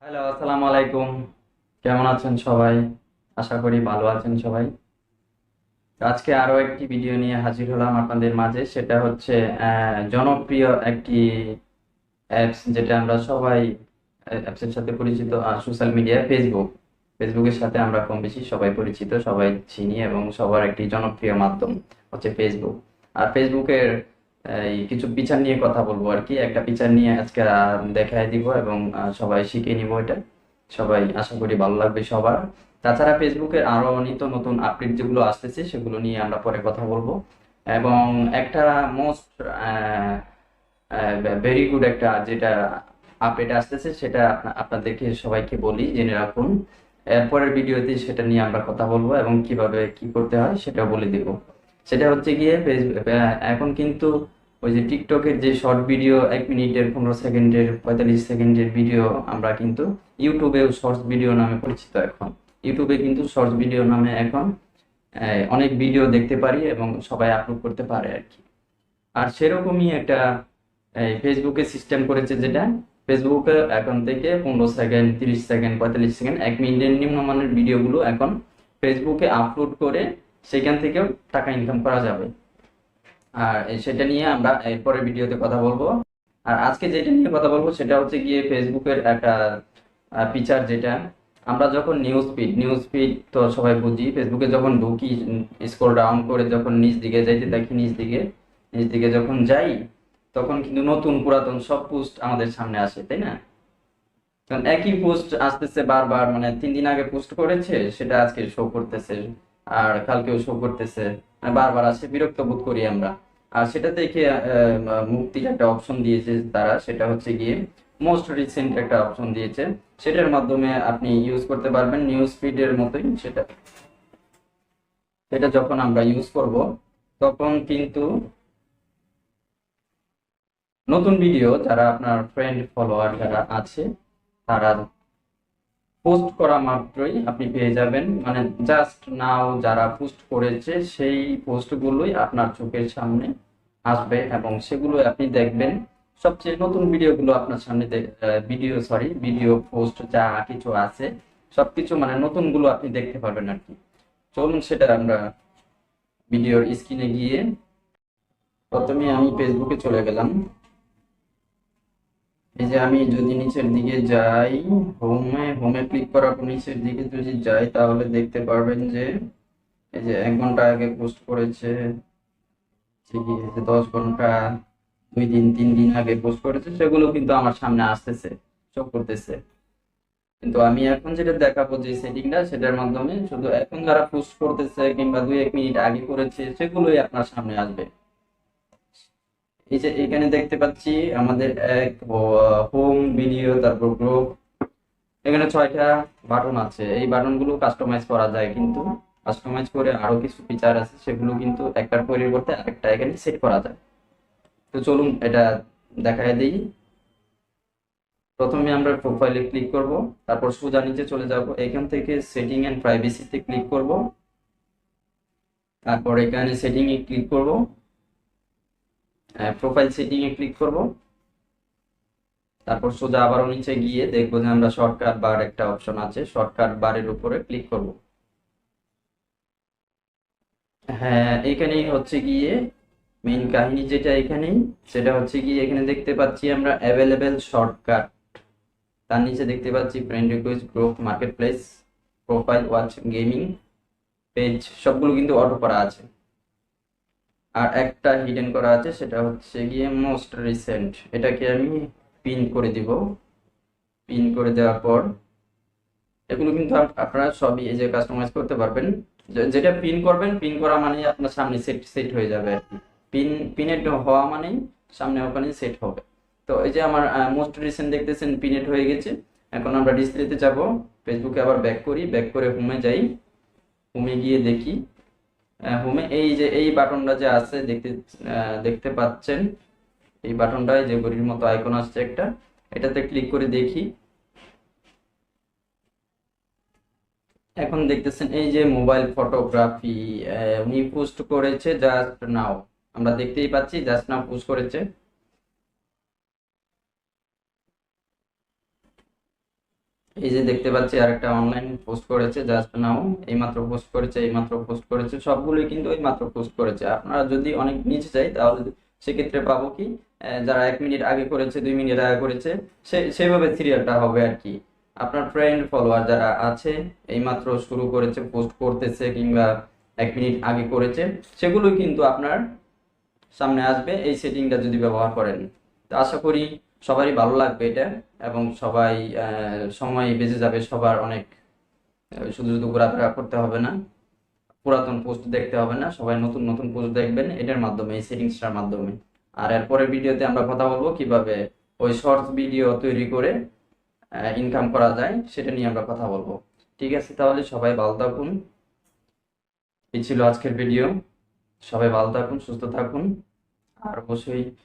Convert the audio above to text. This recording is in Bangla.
হ্যালো, আসসালামু আলাইকুম। কেমন আছেন সবাই? আশা করি ভালো আছেন সবাই। তো আজকে আরো একটি ভিডিও নিয়ে হাজির হলাম আপনাদের মাঝে। সেটা হচ্ছে জনপ্রিয় একটি অ্যাপস, যেটা আমরা সবাই অ্যাপসের সাথে পরিচিত। সোশ্যাল মিডিয়া ফেসবুকের সাথে আমরা কম বেশি সবাই পরিচিত, সবাই চিনি, এবং সবার একটি জনপ্রিয় মাধ্যম হচ্ছে ফেসবুক। আর ফেসবুকের এই কিছু ফিচার নিয়ে কথা বলবো আর কি। একটা ফিচার নিয়ে আজকে দেখায় দিব, এবং সবাই শিখে নিব এটা। সবাই আশা করি ভালো লাগবে সবার। তাছাড়া ফেসবুকের আরো নিত্য নতুন আপডেট যেগুলো আসতেছে সেগুলো নিয়ে আমরা পরে কথা বলবো। এবং একটা মোস্ট ভেরি গুড একটা যেটা আপডেট আসতেছে সেটা আপনাদেরকে সবাইকে বলি, জেনে রাখুন। এরপরের ভিডিওতে সেটা নিয়ে আমরা কথা বলবো, এবং কিভাবে কি করতে হয় সেটা বলে দিব। সেটা হচ্ছে গিয়ে এখন কিন্তু ওই যে টিকটকের যে শর্ট ভিডিও, 1 মিনিটের, 15 সেকেন্ডের, 45 সেকেন্ডের ভিডিও, আমরা কিন্তু ইউটিউবেও শর্টস ভিডিও নামে পরিচিত এখন। ইউটিউবে কিন্তু শর্টস ভিডিও নামে এখন অনেক ভিডিও দেখতে পারি, এবং সবাই আপলোড করতে পারে আর কি। আর সেরকমই একটা এই ফেসবুকে সিস্টেম করেছে, যেটা ফেসবুকে এখন থেকে 15 সেকেন্ড, 30 সেকেন্ড, 45 সেকেন্ড, 1 মিনিটের নিম্নমানের ভিডিওগুলো এখন ফেসবুকে আপলোড করে সেখান থেকেও টাকা ইনকাম করা যাবে। আর সেটা নিয়ে আমরা এরপরের ভিডিওতে কথা বলবো। আর আজকে যেটা নিয়ে কথা বলবো সেটা হচ্ছে গিয়ে ফেসবুকের একটা ফিচার, যেটা আমরা যখন নিউজ ফিড তো সবাই বুঝি। ফেসবুকে যখন ঢুকি, স্ক্রল ডাউন করে যখন নিচ দিকে যাইতে দেখি, নিচ দিকে যখন যাই, তখন কিন্তু নতুন পুরাতন সব পোস্ট আমাদের সামনে আসে, তাই না? কারণ একই পোস্ট আসতেছে বারবার, মানে 3 দিন আগে পোস্ট করেছে সেটা আজকে শো করতেছে, আর কালকেও শো করতেছে। মানে বারবার আসে, বিরক্ত বোধ করি আমরা। আর সেটা দেখে মুক্তির একটা অপশন দিয়েছে তারা, সেটা হচ্ছে গিয়ে মোস্ট রিসেন্ট একটা অপশন দিয়েছে। সেটার মাধ্যমে আপনি ইউজ করতে পারবেন নিউজ ফিডের মতোই। সেটা সেটা যখন আমরা ইউজ করব, তখন কিন্তু নতুন ভিডিও, যারা আপনার ফ্রেন্ড ফলোয়ার যারা আছে, তারা পোস্ট করা মাত্রই আপনি পেয়ে যাবেন। মানে জাস্ট নাও যারা পোস্ট করেছে সেই পোস্টগুলোই আপনার চোখের সামনে আসবে, এবং সেগুলো আপনি দেখবেন। সবচেয়ে নতুন ভিডিওগুলো আপনার সামনে ভিডিও পোস্ট যা কিছু আছে সবকিছু, মানে নতুনগুলো আপনি দেখতে পারবেন আর কি। চলুন সেটা আমরা ভিডিওর স্ক্রিনে গিয়ে, প্রথমে আমি ফেসবুকে চলে গেলাম। এই যে আমি যদি নিচের দিকে যাই, হোমে ক্লিক করার পর নিচের দিকে যদি যাই, তাহলে দেখতে পারবেন যে এই যে 1 ঘন্টা আগে পোস্ট করেছে, ঠিকই এই যে 10 ঘন্টা, 2 দিন 3 দিন আগে পোস্ট করেছে, সেগুলো কিন্তু আমার সামনে আসতেছে, শো করতেছে। কিন্তু আমি এখন যেটা দেখাবো যে সেটিংটা, সেটার মাধ্যমে শুধু এখন যারা পোস্ট করতেছে কিংবা 2-1 মিনিট আগে করেছে সেগুলোই আপনার সামনে আসবে। এই যে এখানে দেখতে পাচ্ছি আমাদের এক হোম, ভিডিও, তারপর গ্রুপ, এখানে 6টা বাটন আছে। এই বাটনগুলো কাস্টমাইজ করা যায়, কিন্তু কাস্টমাইজ করে আরো কিছু ফিচার আছে, সেগুলো কিন্তু একটার পরিবর্তে আরেকটা এখানে সেট করা যায়। তো চলুন এটা দেখায় দিই। প্রথমে আমরা প্রোফাইলে ক্লিক করব, তারপর সোজা নিচে চলে যাব, এখান থেকে সেটিং এন্ড প্রাইভেসিতে ক্লিক করব, তারপর এখানে সেটিং এ ক্লিক করব, প্রোফাইল সেটিং এ ক্লিক করব, তারপর সোজা আবারও নিচে গিয়ে দেখবো যে আমরা শর্টকাট বার একটা অপশন আছে, শর্টকাট বারের উপরে ক্লিক করব। হ্যাঁ, এখানেই হচ্ছে গিয়ে মেইন কাহিনী, যেটা এখানেই, সেটা হচ্ছে গিয়ে এখানে দেখতে পাচ্ছি আমরা অ্যাভেলেবেল শর্টকাট। তার নিচে দেখতে পাচ্ছি friend request, group, market place, profile, watch, gaming, page, সবগুলো কিন্তু অটো করা আছে। আর একটা হিডেন করা আছে, সেটা হচ্ছে গিয়ে মোস্ট রিসেন্ট। এটাকে আমি পিন করে দিব। পিন করে দেওয়ার পর এগুলো কিন্তু আপনারা সবই এই যে কাস্টমাইজ করতে পারবেন। যেটা পিন করবেন, পিন করা মানে আপনার সামনে সেট সেট হয়ে যাবে আর কি। পিনেট হওয়া মানেই সামনে ওখানে সেট হবে। তো এই যে আমার মোস্ট রিসেন্ট দেখতেছেন পিনেট হয়ে গেছে। এখন আমরা ডিসপ্লেতে যাব, ফেসবুকে আবার ব্যাক করি, ব্যাক করে হোমে যাই। হোমে গিয়ে দেখি, হোমে এই যে এই বাটনটা যে আছে দেখতে দেখতে পাচ্ছেন, এই বাটনটায় যে ঘড়ির মতো আইকন আসছে একটা, এটাতে ক্লিক করে দেখি। এখন দেখতেছেন এই যে মোবাইল ফটোগ্রাফি, উনি পোস্ট করেছে জাস্ট নাও। আমরা দেখতেই পাচ্ছি জাস্ট নাও পোস্ট করেছে। এই যে দেখতে পাচ্ছি আরেকটা অনলাইন পোস্ট করেছে জাস্ট নাও, এইমাত্র পোস্ট করেছে, এইমাত্র পোস্ট করেছে, সবগুলোই কিন্তু এইমাত্র পোস্ট করেছে। আপনারা যদি অনেক নিচে যাই তাহলে সেক্ষেত্রে পাবো কি, যারা 1 মিনিট আগে করেছে, 2 মিনিট আগে করেছে, সেভাবে সিরিয়ালটা হবে আর কি। আপনার ফ্রেন্ড ফলোয়ার যারা আছে, এইমাত্র শুরু করেছে, পোস্ট করতেছে, কিংবা 1 মিনিট আগে করেছে, সেগুলো কিন্তু আপনার সামনে আসবে এই সেটিংটা যদি ব্যবহার করেন। তো আশা করি সবারই ভালো লাগবে এটা, এবং সবাই সময় বেঁচে যাবে সবার অনেক। শুধু শুধু ঘোরাফেরা করতে হবে না, পুরাতন পোস্ট দেখতে হবে না, সবাই নতুন নতুন পোস্ট দেখবেন এটার মাধ্যমে, এই সেটিংসটার মাধ্যমে। আর এরপরের ভিডিওতে আমরা কথা বলবো কিভাবে ওই শর্টস ভিডিও তৈরি করে ইনকাম করা যায়, সেটা নিয়ে আমরা কথা বলবো। ঠিক আছে, তাহলে সবাই ভালো থাকুন। এই ছিল আজকের ভিডিও। সবাই ভালো থাকুন, সুস্থ থাকুন, আর অবশ্যই